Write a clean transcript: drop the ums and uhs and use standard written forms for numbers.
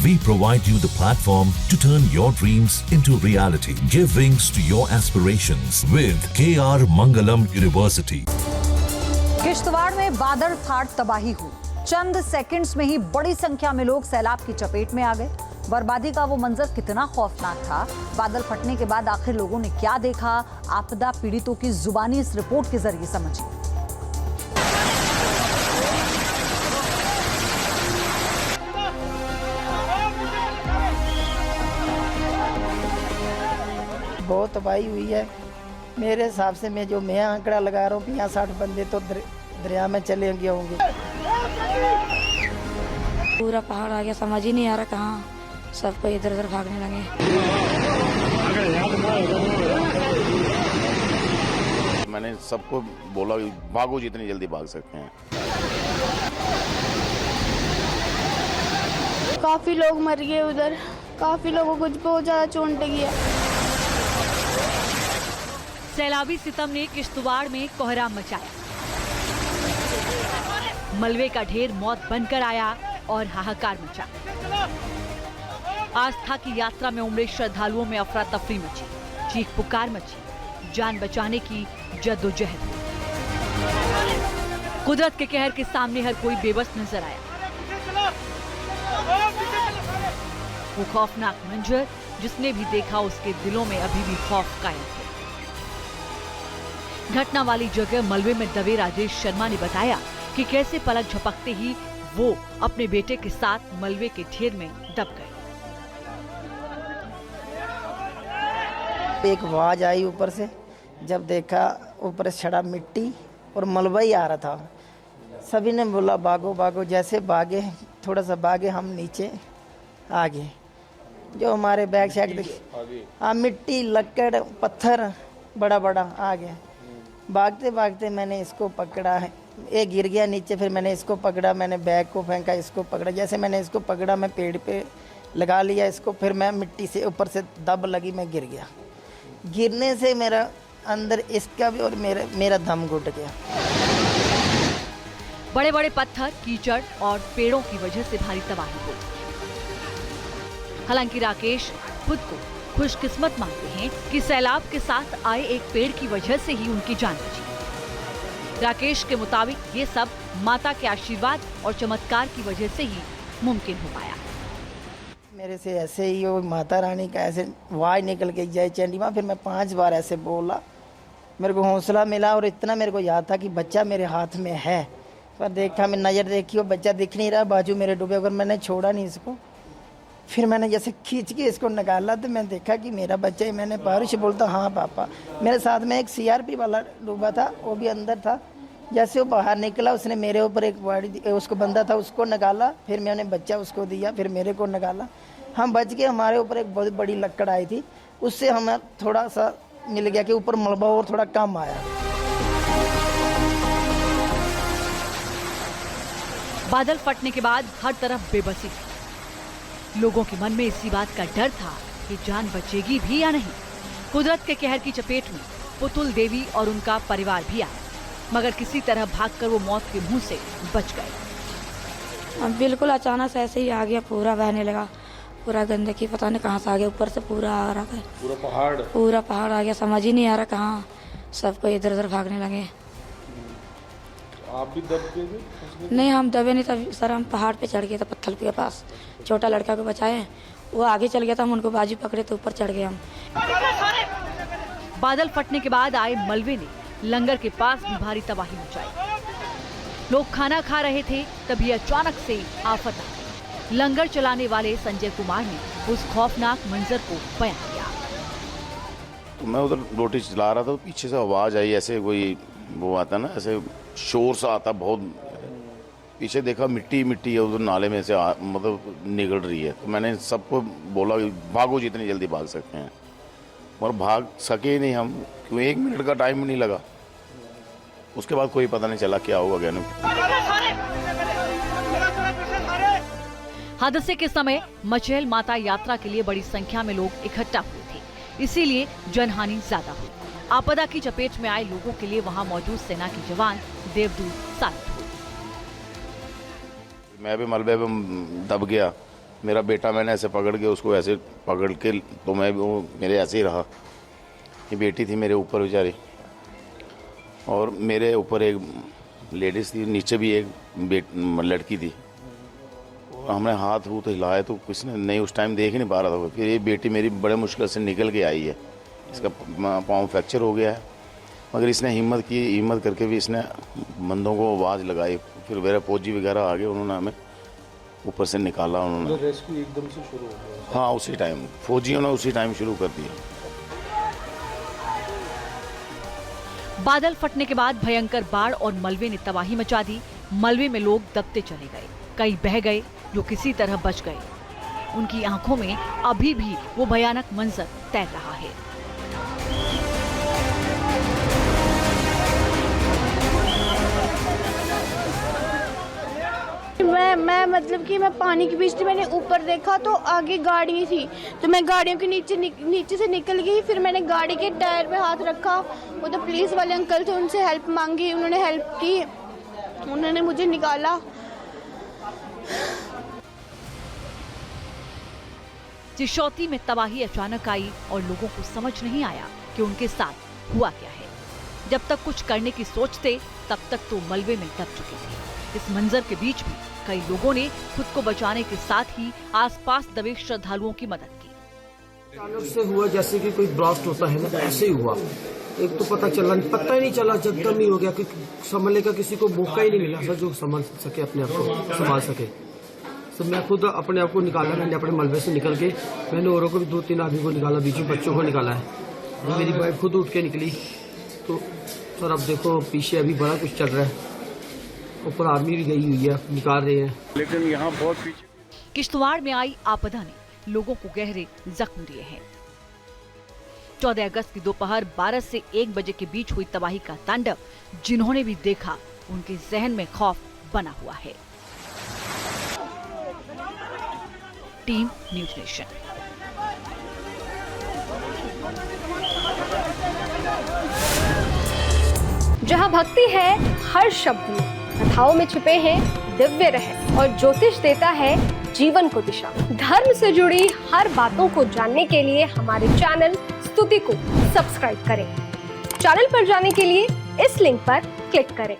We provide you the platform to turn your dreams into reality. Give wings to your aspirations with KR Mangalam University. Kishtwar में बादल फाट तबाही हुई। चंद seconds में ही बड़ी संख्या में लोग सैलाब की चपेट में आ गए। बर्बादी का वो मंजर कितना खौफनाक था। बादल फटने के बाद आखिर लोगों ने क्या देखा, आपदा पीड़ितों की जुबानी इस रिपोर्ट के जरिए समझिए। बहुत तबाही हुई है। मेरे हिसाब से मैं आंकड़ा लगा रहा हूँ 50-60 बंदे तो दरिया में चले गए होंगे। पूरा पहाड़ आ गया, समझ ही नहीं आ रहा कहाँ, सबको इधर उधर भागने लगे। मैंने सबको बोला भागो जितनी जल्दी भाग सकते हैं। काफी लोग मर गए उधर, काफी लोगों को बहुत ज्यादा चोट लगी है। सैलाबी सितम ने किश्तवाड़ में कोहराम मचाया। मलबे का ढेर मौत बनकर आया और हाहाकार मचा। आस्था की यात्रा में उमड़े श्रद्धालुओं में अफरा तफरी मची, चीख पुकार मची, जान बचाने की जद्दोजहद। कुदरत के कहर के सामने हर कोई बेबस नजर आया। वो खौफनाक मंजर जिसने भी देखा उसके दिलों में अभी भी खौफ कायम है। घटना वाली जगह मलबे में दबे राजेश शर्मा ने बताया कि कैसे पलक झपकते ही वो अपने बेटे के साथ मलबे के ढेर में दब गए। एक आवाज आई ऊपर से, जब देखा ऊपर से छड़ा मिट्टी और मलबा ही आ रहा था। सभी ने बोला भागो भागो। जैसे भागे, थोड़ा सा भागे, हम नीचे आ गए। जो हमारे बैग शैग हाँ, मिट्टी लकड़ पत्थर बड़ा बड़ा आ गया। भागते भागते मैंने इसको पकड़ा है, ये गिर गया नीचे। फिर मैंने इसको पकड़ा, मैंने बैग को फेंका, इसको पकड़ा। जैसे मैंने इसको पकड़ा, मैं पेड़ पे लगा लिया इसको। फिर मैं मिट्टी से ऊपर से दब लगी, मैं गिर गया। गिरने से मेरा अंदर इसका भी और मेरा दम घुट गया। बड़े बड़े पत्थर, कीचड़ और पेड़ों की वजह से भारी तबाही हुई। हालांकि राकेश खुद को खुशकिस्मत मानते हैं कि सैलाब के साथ आए एक पेड़ की वजह से ही उनकी जान बची। राकेश के मुताबिक ये सब माता के आशीर्वाद और चमत्कार की वजह से ही मुमकिन हो पाया। मेरे से ऐसे ही वो माता रानी का ऐसे आवाज निकल के जय चंडी माँ। फिर मैं 5 बार ऐसे बोला, मेरे को हौसला मिला और इतना मेरे को याद था कि बच्चा मेरे हाथ में है। पर देखा, मैं नज़र देखी, वो बच्चा दिख नहीं रहा, बाजू मेरे डूबे। अगर मैंने छोड़ा नहीं इसको, फिर मैंने जैसे खींच के इसको निकाला तो मैं देखा कि मेरा बच्चा ही। मैंने बारिश बोलता हाँ पापा। मेरे साथ में एक CRP वाला डूबा था, वो भी अंदर था। जैसे वो बाहर निकला, उसने मेरे ऊपर एक बॉडी उसको बंदा था, उसको निकाला। फिर मैंने बच्चा उसको दिया, फिर मेरे को निकाला। हम बच गए। हमारे ऊपर एक बहुत बड़ी लकड़ आई थी, उससे हमें थोड़ा सा मिल गया कि ऊपर मलबा और थोड़ा कम आया। बादल फटने के बाद हर तरफ बेबसी थी। लोगों के मन में इसी बात का डर था कि जान बचेगी भी या नहीं। कुदरत के कहर की चपेट में पुतुल देवी और उनका परिवार भी आया, मगर किसी तरह भागकर वो मौत के मुंह से बच गए। बिल्कुल अचानक से ऐसे ही आ गया, पूरा बहने लगा। पूरा गंदगी पता नहीं कहाँ से आ गया, ऊपर से पूरा आ रहा था। पूरा पहाड़ आ गया, समझ ही नहीं आ रहा कहाँ, सबको इधर उधर भागने लगे। आप भी दब गए थे? नहीं, हम दबे नहीं था सर, हम पहाड़ पे चढ़ गए थे पत्थर के पास। छोटा लड़का को बचाए, वो आगे चल गया था, हम उनको बाजू पकड़े तो ऊपर चढ़ गए हम। बादल फटने के बाद आए मलबे ने लंगर के पास भी भारी तबाही मचाई। लोग खाना खा रहे थे, तभी अचानक से आफत आई। लंगर चलाने वाले संजय कुमार ने उस खौफनाक मंजर को बयान किया। तो मैं उधर रोटी चला रहा था, तो पीछे से आवाज आई, ऐसे कोई वो आता ना, ऐसे शोर सा आता बहुत। पीछे देखा मिट्टी मिट्टी है उधर नाले में से मतलब निकल रही है। तो मैंने सबको बोला भागो जितनी जल्दी भाग सकते हैं, और भाग सके ही नहीं हम, क्यों 1 मिनट का टाइम नहीं लगा। उसके बाद कोई पता नहीं चला क्या हुआ क्या। हादसे के समय मचेल माता यात्रा के लिए बड़ी संख्या में लोग इकट्ठा हुए थे, इसीलिए जनहानि ज्यादा हुई। आपदा की चपेट में आए लोगों के लिए वहां मौजूद सेना के जवान देवदूत साबित हुए। मैं भी मलबे में दब गया, मेरा बेटा मैंने ऐसे पकड़ के उसको ऐसे पकड़ के तो मैं वो मेरे ऐसे ही रहा। ये बेटी थी मेरे ऊपर बेचारी, और मेरे ऊपर एक लेडीज़ थी, नीचे भी एक लड़की थी। हमने हाथ हूथ हिलाए तो किसी ने नहीं, उस टाइम देख ही नहीं पा रहा था। फिर ये बेटी मेरी बड़े मुश्किल से निकल के आई है। इसका पाँव फ्रैक्चर हो गया है, मगर इसने हिम्मत करके भी इसने बंदों को आवाज़ लगाई। फिर मेरे फौजी वगैरह आ गए, उन्होंने हमें ऊपर से निकाला। उन्होंने रेस्क्यू एकदम से शुरू हो गया। हाँ, उसी टाइम फौजियों ने उसी टाइम शुरू कर दिया। बादल फटने के बाद भयंकर बाढ़ और मलबे ने तबाही मचा दी। मलबे में लोग दबते चले गए, कई बह गए जो किसी तरह बच गए। उनकी आंखों में अभी भी वो भयानक मंजर तैर रहा है। मैं मतलब कि मैं पानी के बीच थी, मैंने ऊपर देखा तो आगे गाड़ी थी, तो मैं गाड़ियों के नीचे से निकल गई। फिर मैंने गाड़ी के टायर पे हाथ रखा, वो तो पुलिस वाले अंकल थे, उनसे हेल्प मांगी, उन्होंने हेल्प की, उन्होंने मुझे निकाला। चिशौती में तबाही अचानक आई और लोगों को समझ नहीं आया कि उनके साथ हुआ क्या है। जब तक कुछ करने की सोचते तब तक तो मलबे में दब चुके थे। इस मंजर के बीच भी कई लोगों ने खुद को बचाने के साथ ही आसपास दबे श्रद्धालुओं की मदद की। अचानक से हुआ जैसे कि कोई ब्लास्ट होता है ना, ऐसे ही हुआ। एक तो पता ही नहीं चला, जगदम ही हो गया कि संभलने का किसी को मौका ही नहीं मिला सर, जो संभल सके, अपने आप को संभाल सके। तो मैं खुद अपने आप को निकाला, मैंने अपने मलबे से निकल के मैंने औरों को भी 2-3 आदमी को निकाला, बीच में बच्चों को निकाला है। मेरी वाइफ खुद उठ के निकली। तो सर अब देखो पीछे अभी बड़ा कुछ चल रहा है, ऊपर आर्मी भी गई हुई है, निकाल रहे हैं। लेकिन यहाँ बहुत पीछे। किश्तवाड़ में आई आपदा ने लोगों को गहरे जख्म दिए हैं। 14 अगस्त की दोपहर 12 से 1 बजे के बीच हुई तबाही का तांडव जिन्होंने भी देखा उनके जहन में खौफ बना हुआ है। Team news nation. जहां भक्ति है हर शब्द में, कथाओं में छुपे हैं दिव्य रहस्य और ज्योतिष देता है जीवन को दिशा। धर्म से जुड़ी हर बातों को जानने के लिए हमारे चैनल स्तुति को सब्सक्राइब करें। चैनल पर जाने के लिए इस लिंक पर क्लिक करें।